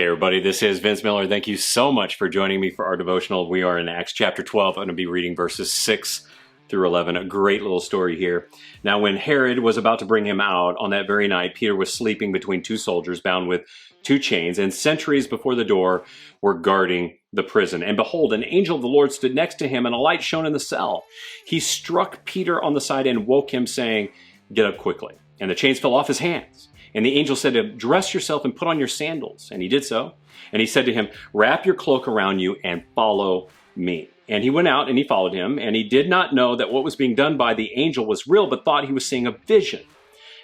Hey everybody, this is Vince Miller. Thank you so much for joining me for our devotional. We are in Acts chapter 12. I'm going to be reading verses 6 through 11. A great little story here. Now when Herod was about to bring him out, on that very night, Peter was sleeping between two soldiers bound with two chains, and sentries before the door were guarding the prison. And behold, an angel of the Lord stood next to him, and a light shone in the cell. He struck Peter on the side and woke him, saying, "Get up quickly." And the chains fell off his hands. And the angel said to him, "Dress yourself and put on your sandals." And he did so. And he said to him, "Wrap your cloak around you and follow me." And he went out and he followed him. And he did not know that what was being done by the angel was real, but thought he was seeing a vision.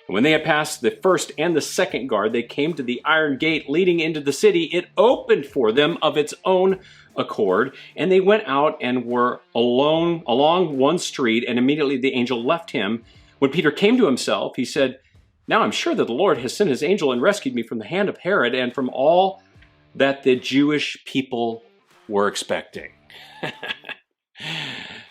And when they had passed the first and the second guard, they came to the iron gate leading into the city. It opened for them of its own accord. And they went out and were alone along one street. And immediately the angel left him. When Peter came to himself, he said, "Now I'm sure that the Lord has sent his angel and rescued me from the hand of Herod and from all that the Jewish people were expecting."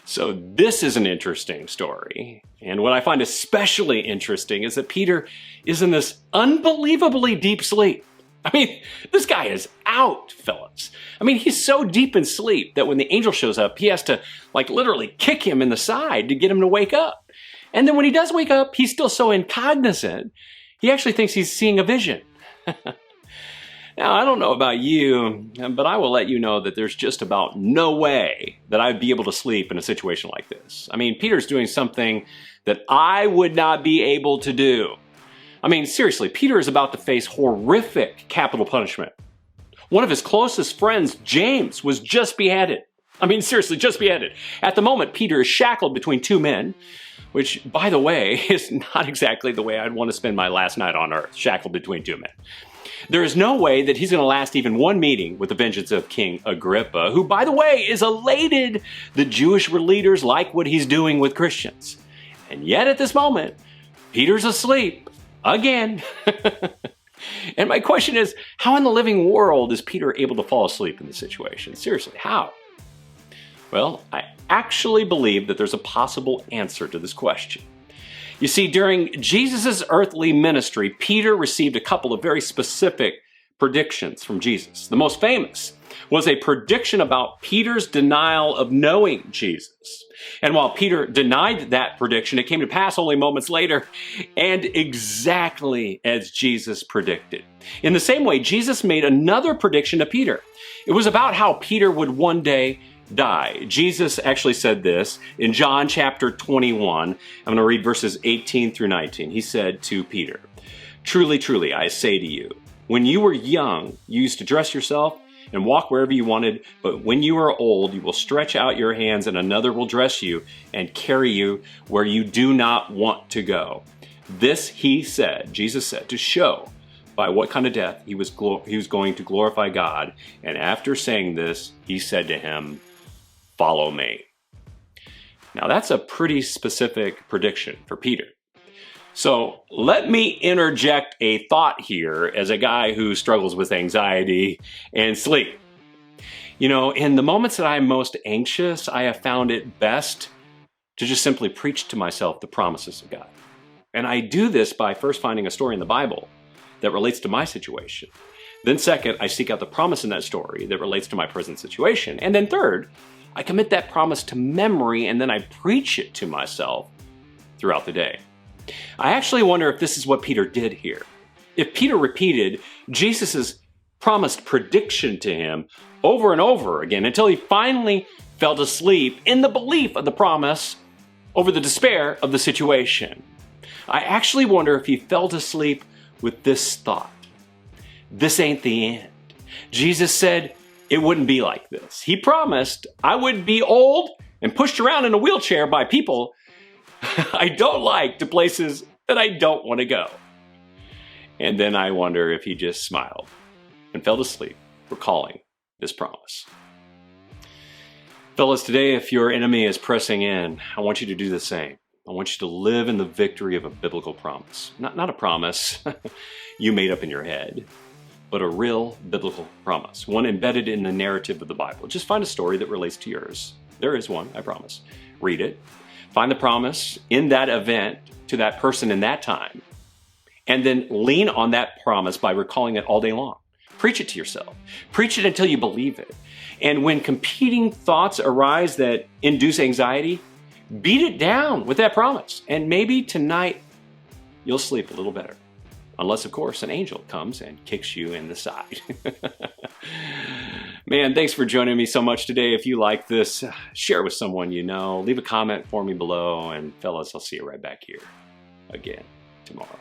So this is an interesting story. And what I find especially interesting is that Peter is in this unbelievably deep sleep. I mean, this guy is out, fellas. I mean, he's so deep in sleep that when the angel shows up, he has to literally kick him in the side to get him to wake up. And then when he does wake up, he's still so incognizant, he actually thinks he's seeing a vision. Now, I don't know about you, but I will let you know that there's just about no way that I'd be able to sleep in a situation like this. I mean, Peter's doing something that I would not be able to do. I mean, seriously, Peter is about to face horrific capital punishment. One of his closest friends, James, was just beheaded. I mean, seriously, just beheaded. At the moment, Peter is shackled between two men, which, by the way, is not exactly the way I'd want to spend my last night on earth, shackled between two men. There is no way that he's going to last even one meeting with the vengeance of King Agrippa, who, by the way, is elated the Jewish leaders like what he's doing with Christians. And yet at this moment, Peter's asleep again. And my question is, how in the living world is Peter able to fall asleep in this situation? Seriously, how? Well, I actually believe that there's a possible answer to this question. You see, during Jesus' earthly ministry, Peter received a couple of very specific predictions from Jesus. The most famous was a prediction about Peter's denial of knowing Jesus. And while Peter denied that prediction, it came to pass only moments later, and exactly as Jesus predicted. In the same way, Jesus made another prediction to Peter. It was about how Peter would one day die. Jesus actually said this in John chapter 21. I'm going to read verses 18 through 19. He said to Peter, "Truly, truly, I say to you, when you were young, you used to dress yourself and walk wherever you wanted, but when you are old, you will stretch out your hands and another will dress you and carry you where you do not want to go." This he said, Jesus said, to show by what kind of death he was going to glorify God. And after saying this, he said to him, "Follow me." Now that's a pretty specific prediction for Peter. So let me interject a thought here as a guy who struggles with anxiety and sleep. You know, in the moments that I'm most anxious, I have found it best to just simply preach to myself the promises of God. And I do this by first finding a story in the Bible that relates to my situation. Then second, I seek out the promise in that story that relates to my present situation. And then third, I commit that promise to memory and then I preach it to myself throughout the day. I actually wonder if this is what Peter did here. If Peter repeated Jesus' promised prediction to him over and over again until he finally fell asleep in the belief of the promise over the despair of the situation. I actually wonder if he fell asleep with this thought: this ain't the end. Jesus said it wouldn't be like this. He promised I would be old and pushed around in a wheelchair by people I don't like to places that I don't want to go. And then I wonder if he just smiled and fell asleep, recalling this promise. Fellas, today, if your enemy is pressing in, I want you to do the same. I want you to live in the victory of a biblical promise. Not a promise you made up in your head, but a real biblical promise, one embedded in the narrative of the Bible. Just find a story that relates to yours. There is one, I promise. Read it. Find the promise in that event to that person in that time, and then lean on that promise by recalling it all day long. Preach it to yourself. Preach it until you believe it. And when competing thoughts arise that induce anxiety, beat it down with that promise. And maybe tonight you'll sleep a little better. Unless, of course, an angel comes and kicks you in the side. Man, thanks for joining me so much today. If you like this, share with someone you know. Leave a comment for me below. And fellas, I'll see you right back here again tomorrow.